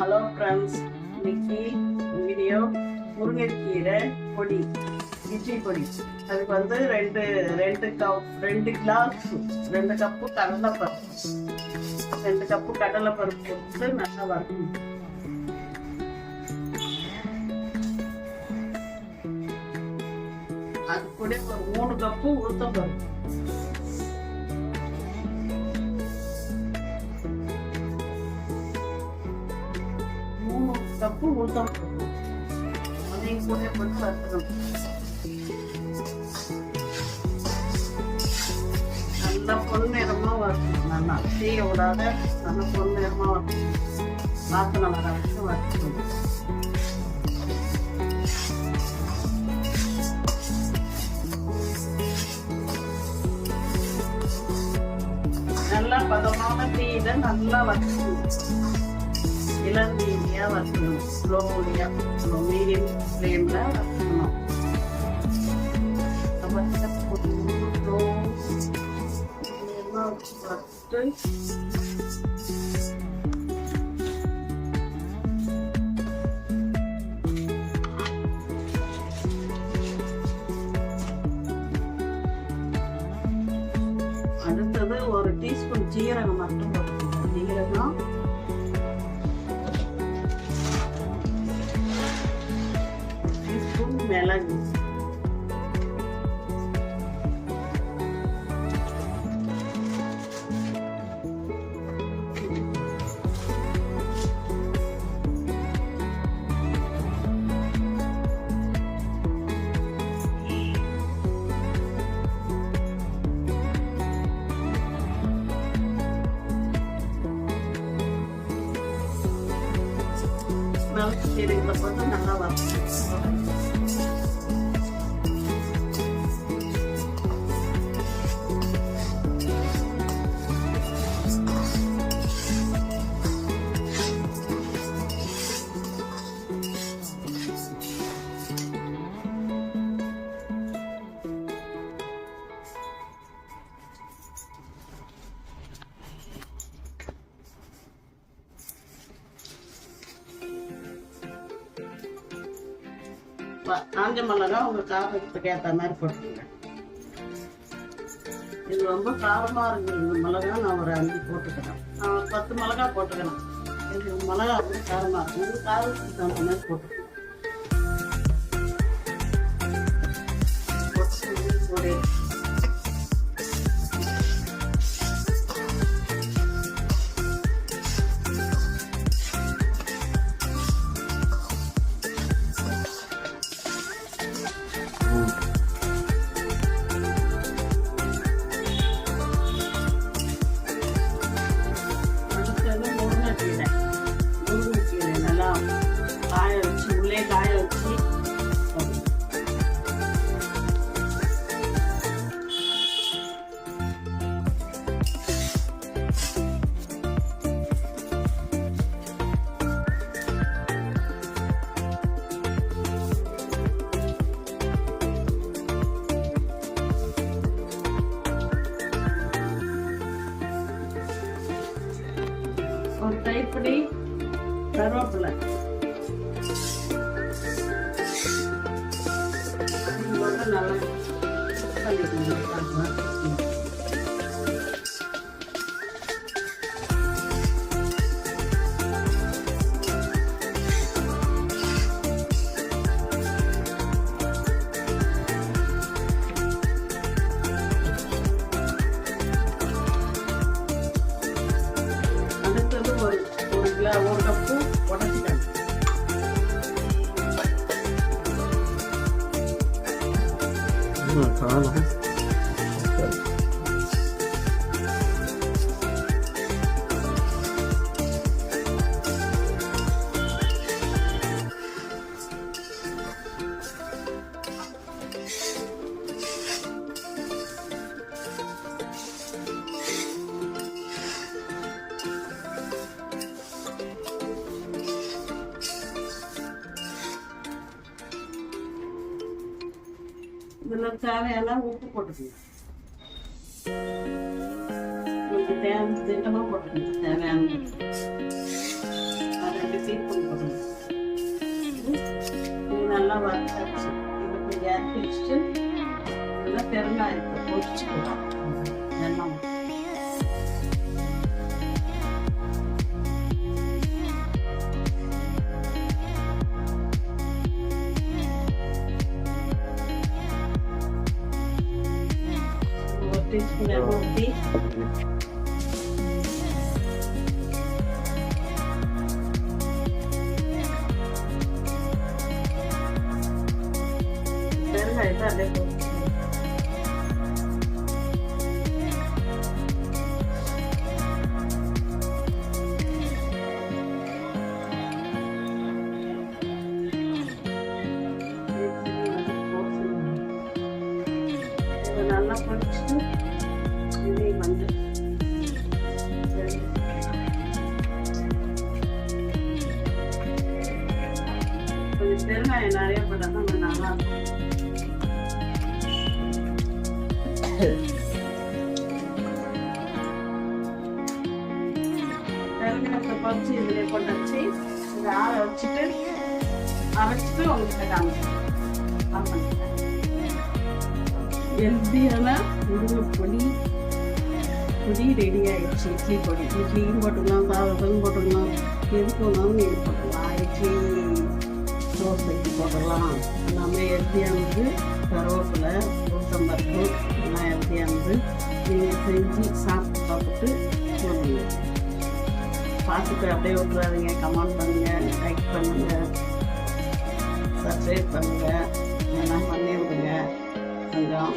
Hello friends, இன்னைக்கு video முருங்கைக்கீரை பொடி, இட்லி பொடி. அதுக்கு வந்து ரெண்டு கப்பு கடலைப்பருப்பு, 2 கப்பு கடலைப்பருப்பு போட்டு நல்லா வறுக்கணும். அது கூட ஒரு 3 கப்பு உளுத்தம்பருப்பு, 3 கப்பு உளுத்தம்பருப்பு, அதையும் கூட போட்டு வறுக்கணும். நல்லா பொன்னிறமா வறுக்கணும். நல்லா தீய விடாத நல்லா பொன்னிறமா வறுக்கணும். வாசனை வர வரைக்கும் வறுக்கணும். நல்லா பதமான தீயில நல்லா வறுக்கணும். இளந்தீனியா வறுக்கணும். ஸ்லோலியா மீடியம் ஃப்ளேம்ல வறுக்கணும். அடுத்தது 1 டீஸ்பூன் ஜீரகம் மட்டும் போட்டுக்கணும். ஜீரகம், டீஸ்பூன் மிளகு, மிளகு சீரகத்தை போட்டு நல்லா வறுக்கணும். காஞ்ச மிளகா உங்க காரத்துக்கு ஏற்ற மாதிரி போட்டுக்கோங்க. இது ரொம்ப காரமா இருக்குது இந்த மிளகா. நான் ஒரு 5 போட்டுக்கிறேன். நான் 10 மிளகா போட்டுக்கிறேன். இது மிளகா வந்து காரமா இருக்கும். இது காரத்துக்கு தகுந்த மாதிரி போட்டுக்கணும். ஒரு கைப்பிடி கருவேப்பிலை நல்லா பண்ணிக்கணும். ஒரு கப்பு உடச்சிட்டேன். இதில் தேவையான உப்பு போட்டுக்கணும். உங்களுக்கு திட்டமாக போட்டுக்கணும். தேவையான அதை எடுத்து ஊற்றி வச்சுட்டு நல்லா பெருங்காயத்தை பொரிச்சுக்கலாம். எண்ணெய் ஒரு டீஸ்பூன் எண்ணெய் ஊற்றி பெருங்காயத்தை அப்படியே போட்டு நல்லா பொரிச்சுட்டு இதே வந்து கொஞ்சம் பெருங்காயம் நிறைய போட்டால் தான் நல்லா இருக்கும். பெருங்காயத்தை பொரிச்சு இதில் கொண்டு வச்சு இதை ஆற வச்சுட்டு அரைச்சிட்டு உங்களுக்கு காமிக்கிறேன். ஹெல்த்தியான முருங்கைப்பொடி ரெடி ஆகிடுச்சு. இட்லி பொடி இட்லியும் போட்டுக்கலாம், சாதத்துக்கும் போட்டுக்கலாம், எதுக்கு வேணாலும் இது போட்டுக்கலாம். இட்லி தோசைக்கு போட்டுக்கலாம். எல்லாமே ஹெல்த்தியானது. கருவேப்பிலை உளுத்தம்பருப்பு எல்லாம் ஹெல்த்தியானது. நீங்கள் செஞ்சு சாப்பிட்டு பார்த்துட்டு சொல்லுங்க. பார்த்துட்டு அப்படியே விட்டுறாதீங்க. கமெண்ட் பண்ணுங்கள், லைக் பண்ணுங்கள், சப்ஸ்கிரைப் பண்ணுங்கள், எல்லாம் பண்ணி விடுங்க கொஞ்சம்.